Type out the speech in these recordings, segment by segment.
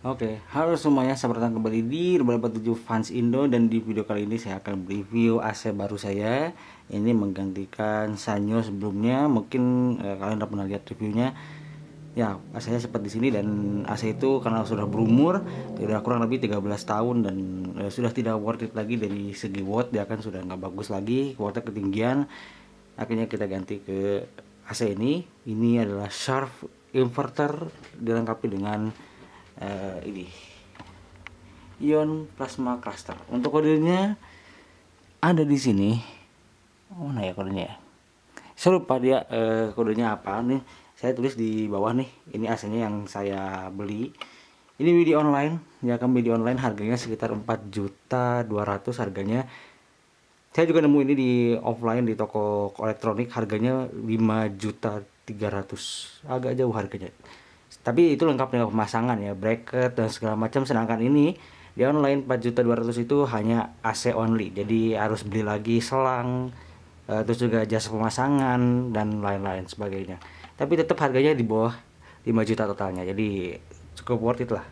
Oke, halo semuanya, selamat datang kembali di Rebel 47 Fans Indo. Dan di video kali ini saya akan review AC baru saya. Ini menggantikan Sanyo sebelumnya. Mungkin kalian udah pernah lihat reviewnya. Ya, AC-nya seperti di sini. Dan AC itu karena sudah berumur, sudah kurang lebih 13 tahun. Dan sudah tidak worth it lagi dari segi watt. Dia kan sudah nggak bagus lagi, wattnya ketinggian. Akhirnya kita ganti ke AC ini. Ini adalah Sharp inverter, dilengkapi dengan ini ion plasma cluster. Untuk kodenya ada di sini. Mana ya kodenya ya? Saya lupa dia kodenya apa nih. Saya tulis di bawah nih. Ini AC-nya yang saya beli. Ini WD online. Ya kan WD online, harganya sekitar 4.200.000 harganya. Saya juga nemu ini di offline di toko elektronik, harganya 5.300.000. Agak jauh harganya. Tapi itu lengkap dengan pemasangan ya, bracket dan segala macam. Sedangkan ini di online 4.200.000 itu hanya AC only. Jadi harus beli lagi selang, terus juga jasa pemasangan dan lain-lain sebagainya. Tapi tetap harganya di bawah 5 juta totalnya. Jadi cukup worth it lah.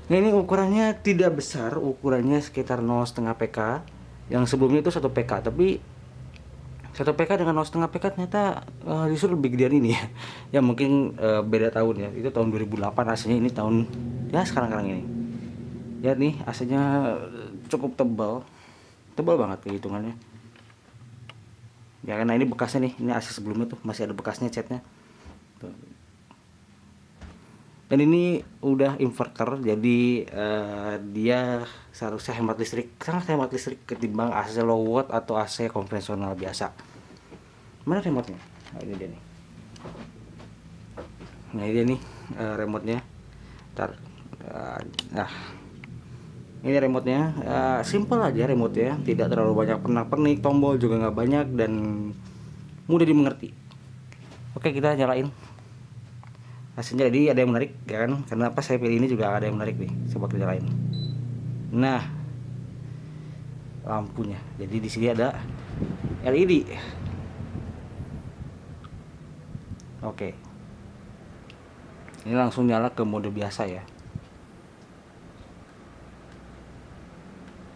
Nah, ini ukurannya tidak besar, ukurannya sekitar 0,5 PK. Yang sebelumnya itu 1 PK, tapi 1 PK dengan 0,5 PK ternyata justru lebih gedean ini ya. Ya mungkin beda tahun ya. Itu tahun 2008 AC-nya, ini tahun ya sekarang ini. Ya nih AC-nya cukup tebal. Tebal banget kehitungannya. Ya karena ini bekasnya nih. Ini AC sebelumnya tuh masih ada bekasnya catnya. Tuh. Dan ini udah inverter, jadi dia seharusnya hemat listrik, sangat hemat listrik ketimbang AC low watt atau AC konvensional biasa. Mana remote-nya? Nah, ini dia nih. Nah, ini dia nih remote-nya. Ntar, nah, ini remote-nya. Simple aja remote-nya, tidak terlalu banyak pernak-pernik, tombol juga nggak banyak dan mudah dimengerti. Oke, kita nyalain. Hasilnya jadi ada yang menarik ya kan? Kenapa saya pilih ini juga ada yang menarik nih. Coba kita nyalain. Nah, lampunya. Jadi di sini ada LED. Oke. Ini langsung nyala ke mode biasa ya.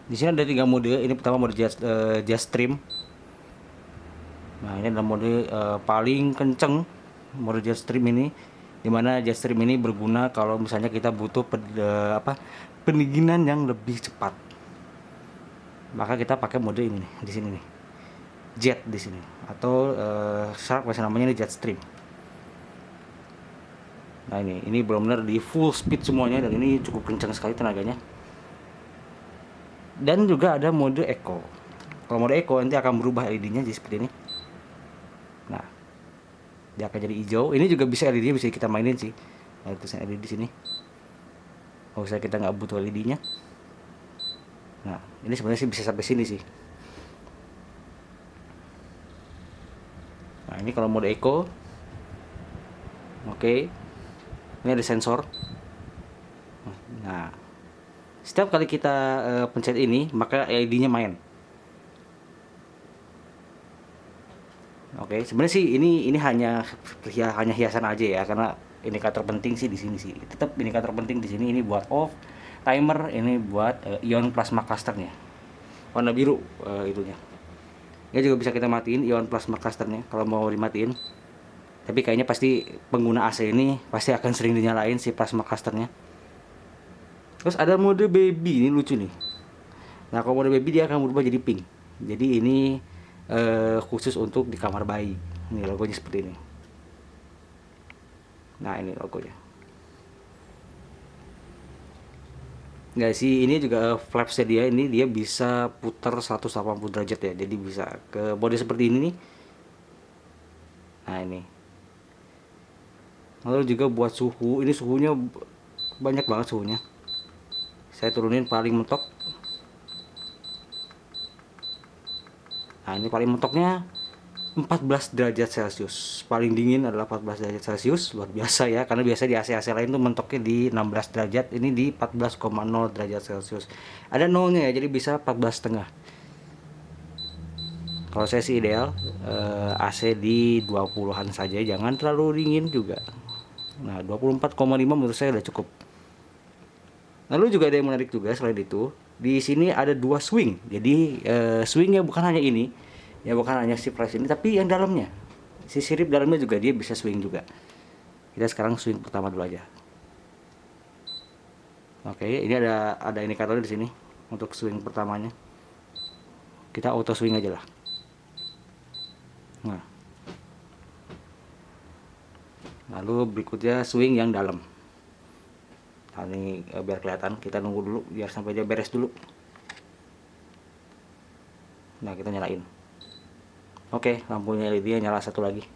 Di sini ada 3 mode. Ini pertama mode just stream. Nah, ini adalah mode paling kenceng, mode just stream ini. Dimana just stream ini berguna kalau misalnya kita butuh pendinginan yang lebih cepat. Maka kita pakai mode ini nih, di sini nih. Jet di sini atau Sharp bahasa namanya ini jet stream. Nah, ini benar-benar di full speed semuanya dan ini cukup kencang sekali tenaganya. Dan juga ada mode eco. Kalau mode eco nanti akan berubah LED-nya jadi seperti ini. Nah, dia akan jadi hijau. Ini juga bisa LED bisa kita mainin sih. Nah, tulisan LED di sini. Kalau misalnya kita nggak butuh LED-nya. Nah, ini sebenarnya sih bisa sampai sini sih. Nah, ini kalau mode eco. Oke. Ini ada sensor. Nah, setiap kali kita pencet ini, maka LED-nya main. Oke, sebenarnya sih ini hanya hiasan aja ya, karena indikator penting sih di sini sih. Tetap indikator penting di sini ini buat off, timer ini buat ion plasma clusternya. Warna biru itunya. Ini juga bisa kita matiin ion plasma clusternya kalau mau dimatiin. Tapi kayaknya pasti pengguna AC ini pasti akan sering dinyalain si plasma clusternya. Terus ada mode baby, ini lucu nih. Nah, kalau mode baby dia akan berubah jadi pink. Jadi ini khusus untuk di kamar bayi. Ini logonya seperti ini. Nah, ini logonya. Nggak sih, ini juga flapsnya dia bisa putar 180 derajat ya. Jadi bisa ke mode seperti ini nih. Nah, ini. Lalu juga buat suhu, ini suhunya banyak banget suhunya. Saya turunin paling mentok. Nah, ini paling mentoknya 14 derajat Celcius. Paling dingin adalah 14 derajat Celcius. Luar biasa ya, karena biasa di AC-AC lain tuh mentoknya di 16 derajat. Ini di 14,0 derajat Celcius. Ada nolnya ya, jadi bisa 14,5. Kalau saya sih ideal AC di 20-an saja, jangan terlalu dingin juga. Nah, 24,5 menurut saya udah cukup. Lalu juga ada yang menarik juga selain itu, di sini ada dua swing. Jadi swingnya bukan hanya ini, ya bukan hanya si flash ini, tapi yang dalamnya, si sirip dalamnya juga dia bisa swing juga. Kita sekarang swing pertama dulu aja. Oke, ini ada indikatornya di sini untuk swing pertamanya. Kita auto swing aja lah. Nah, lalu berikutnya swing yang dalam. Nah, ini biar kelihatan, kita nunggu dulu biar sampai dia beres dulu. Nah, kita nyalain. Oke, lampunya LED nyala satu lagi.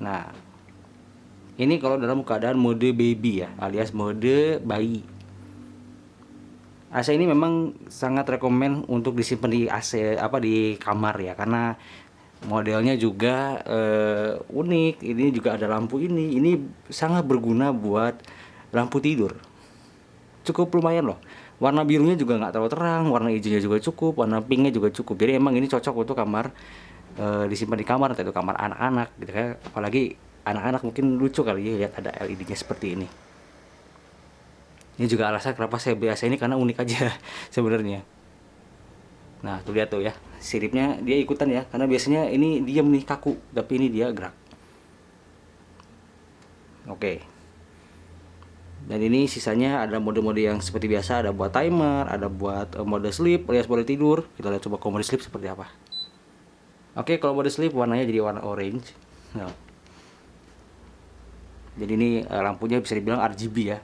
Nah, ini kalau dalam keadaan mode baby ya, alias mode bayi. AC ini memang sangat rekomen untuk disimpan di AC di kamar ya, karena modelnya juga unik. Ini juga ada lampu ini sangat berguna buat lampu tidur. Cukup lumayan loh, warna birunya juga nggak terlalu terang, warna hijaunya juga cukup, warna pinknya juga cukup. Jadi emang ini cocok untuk kamar, disimpan di kamar, atau itu kamar anak-anak gitu kan. Apalagi anak-anak mungkin lucu kali ya lihat ada LED-nya seperti ini. Ini juga alasan kenapa saya beli AC ini, karena unik aja sebenarnya. Nah, tuh lihat tuh ya, siripnya dia ikutan ya, karena biasanya ini diam nih kaku, tapi ini dia gerak. Oke. Dan ini sisanya ada mode-mode yang seperti biasa, ada buat timer, ada buat mode sleep alias mode tidur. Kita lihat coba kalau mode sleep seperti apa. Oke, kalau mode sleep warnanya jadi warna orange. Nah. Jadi ini lampunya bisa dibilang RGB ya.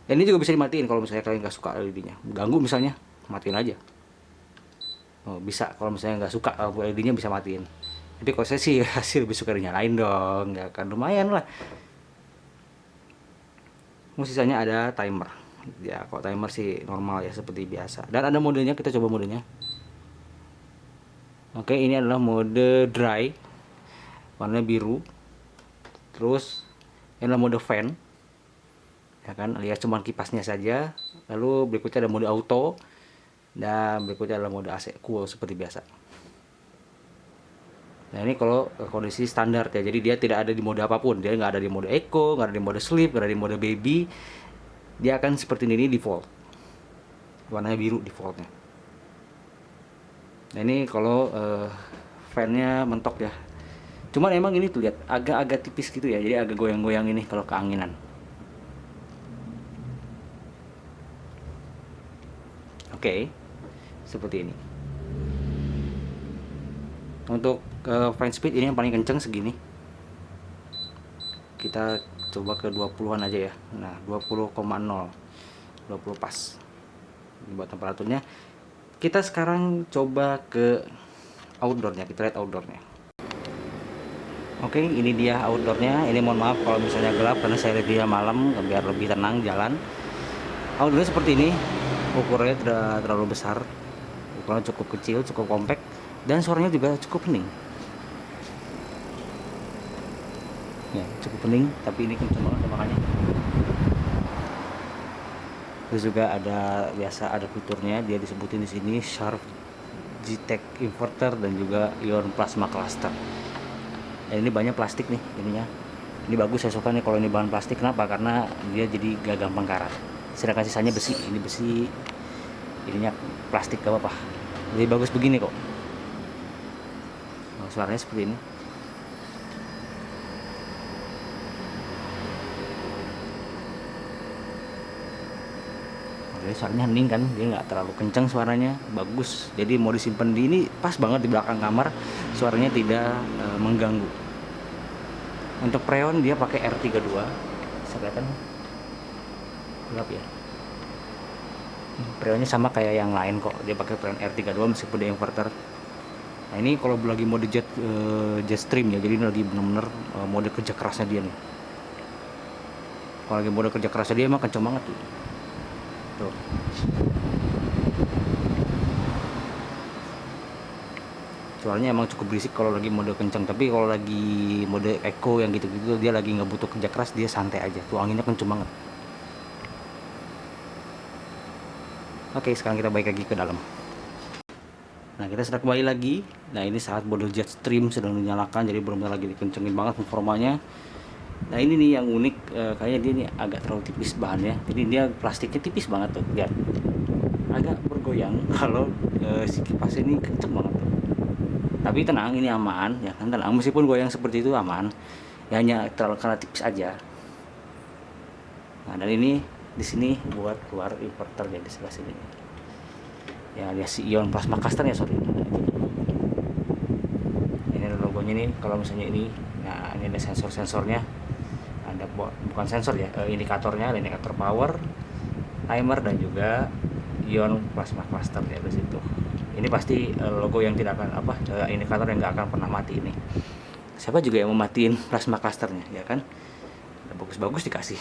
Dan ini juga bisa dimatiin kalau misalnya kalian nggak suka LED-nya, ganggu misalnya, matiin aja. Oh, bisa kalau misalnya nggak suka LED-nya bisa matiin. Tapi kalau saya sih hasil lebih suka dinyalain dong, nggak kan lumayan lah. Sisanya ada timer. Ya, kalau timer sih normal ya seperti biasa. Dan ada modenya, kita coba modenya. Oke, ini adalah mode dry, warna biru. Terus ini adalah mode fan, ya kan, lihat cuma kipasnya saja. Lalu berikutnya ada mode auto, dan berikutnya adalah mode AC cool seperti biasa. Nah, ini kalau kondisi standar ya, jadi dia tidak ada di mode apapun, dia nggak ada di mode eco, nggak ada di mode sleep, nggak ada di mode baby. Dia akan seperti ini default, warnanya biru defaultnya. Nah, ini kalau fan-nya mentok ya. Cuman emang ini tuh lihat agak-agak tipis gitu ya, jadi agak goyang-goyang ini kalau keanginan. Oke, seperti ini. Untuk fan speed ini yang paling kenceng segini. Kita coba ke 20-an aja ya. Nah, 20,0, 20 pas. Ini buat temperaturnya. Kita sekarang coba ke outdoornya, kita lihat outdoornya. Oke, ini dia outdoornya. Ini mohon maaf kalau misalnya gelap, karena saya review malam biar lebih tenang jalan. Outdoornya seperti ini. Ukurannya tidak terlalu besar, ukurannya cukup kecil, cukup compact, dan suaranya juga cukup hening. Ya, cukup hening, tapi ini kenceng banget makanya. Terus juga ada biasa ada fiturnya, dia disebutin di sini Sharp G-Tech inverter dan juga ion plasma cluster. Dan ini banyak plastik nih ininya. Ini bagus, saya suka nih kalau ini bahan plastik. Kenapa? Karena dia jadi gak gampang karat. Sedangkan sisanya besi, ini besi, ininya plastik, gak apa-apa. Jadi bagus begini kok. Nah, suaranya seperti ini. Jadi suaranya hening kan, dia nggak terlalu kencang suaranya, bagus. Jadi mau disimpan di ini pas banget di belakang kamar, suaranya tidak mengganggu. Untuk preon dia pakai R32, bisa kelihatan gelap ya. Preonnya sama kayak yang lain kok, dia pakai preon R32 meskipun dia inverter. Nah, ini kalau lagi mode jet stream ya, jadi ini lagi bener-bener mode kerja kerasnya dia nih. Kalau lagi mode kerja kerasnya dia emang kenceng banget tuh. Suaranya emang cukup berisik kalau lagi mode kencang, tapi kalau lagi mode echo yang gitu-gitu dia lagi nggak butuh kerja keras, dia santai aja tuh, anginnya kenceng banget. Oke, sekarang kita balik lagi ke dalam. Nah, kita sudah kembali lagi. Nah, ini saat mode jet stream sedang dinyalakan, jadi benar-benar lagi dikencengin banget performanya. Nah ini nih yang unik, kayaknya dia ini agak terlalu tipis bahannya, jadi dia plastiknya tipis banget tuh, lihat agak bergoyang kalau si kipas ini kenceng banget tuh. Tapi tenang, ini aman ya kan, tenang, meskipun goyang seperti itu aman ya, hanya terlalu karena tipis aja. Nah dan ini di sini buat keluar inverter ya, di sebelah sini ya, dia si ion plasma caster ya, sorry. Ini logonya nih, kalau misalnya ini, nah ini ada sensor-sensornya, ada bukan sensor ya, indikatornya, ada indikator power, timer, dan juga ion plasma cluster ya di situ. Ini pasti logo yang tidak akan indikator yang nggak akan pernah mati ini. Siapa juga yang mau matiin plasma clusternya ya kan? Bagus-bagus dikasih.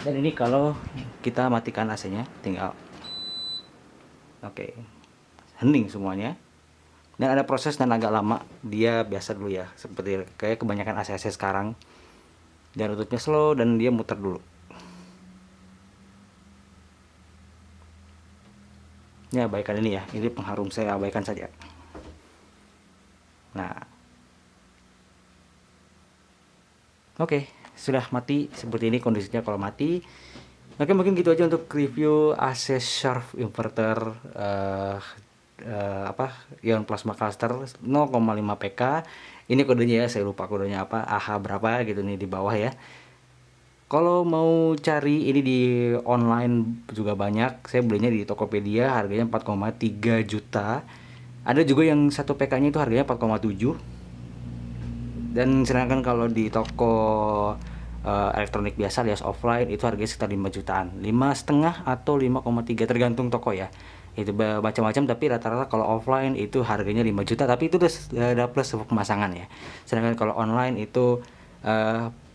Dan ini kalau kita matikan AC-nya, tinggal oke, hening semuanya. Dan ada proses dan agak lama, dia biasa dulu ya, seperti kayak kebanyakan AC-AC sekarang. Dan tutupnya slow dan dia muter dulu. Ya abaikan ini ya, ini pengharum, saya abaikan saja. Nah, oke, sudah mati seperti ini kondisinya kalau mati. Oke, mungkin gitu aja untuk review AC Sharp inverter ion plasma cluster 0,5 PK. Ini kodenya ya, saya lupa kodenya apa, AH berapa gitu nih di bawah ya. Kalau mau cari ini di online juga banyak. Saya belinya di Tokopedia, harganya 4,3 juta. Ada juga yang 1 PK-nya itu harganya 4,7. Dan sedangkan kalau di toko elektronik biasa alias offline itu harganya sekitar 5 jutaan, 5,5 atau 5,3 tergantung toko ya. Itu macam-macam, tapi rata-rata kalau offline itu harganya 5 juta, tapi itu udah plus pemasangan ya. Sedangkan kalau online itu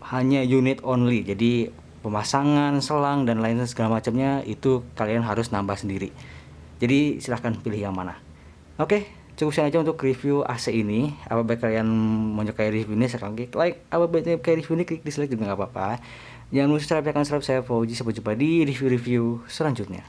hanya unit only, jadi pemasangan, selang, dan lain segala macamnya itu kalian harus nambah sendiri. Jadi silahkan pilih yang mana. Oke, cukup sekian aja untuk review AC ini. Apabila kalian menyukai review ini, silahkan klik like. Apabila menyukai review ini, klik dislike juga nggak apa-apa. Jangan lupa subscribe, saya Fauji. Sampai jumpa di review-review selanjutnya.